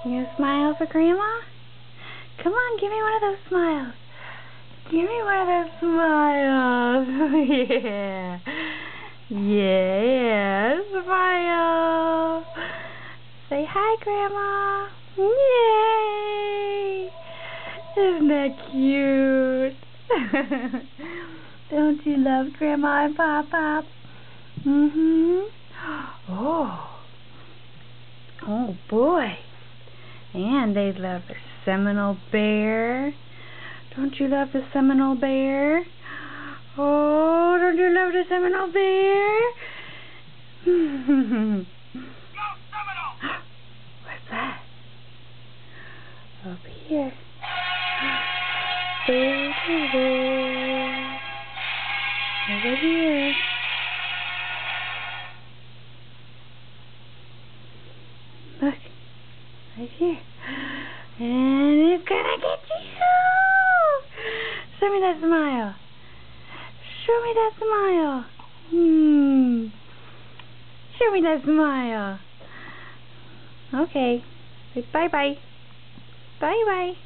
You gonna smile for Grandma? Come on, give me one of those smiles. Give me one of those smiles. Yeah. Yeah, smile. Say hi, Grandma. Yay. Isn't that cute? Don't you love Grandma and Pop-Pop? Oh boy. And they love the Seminole Bear. Don't you love the Seminole Bear? Oh, don't you love the Seminole Bear? Go Seminole! What's that? Up here. Over here. Look. Right here. And it's gonna get you! Show me that smile. Show me that smile. Show me that smile. Okay. Bye-bye. Bye-bye.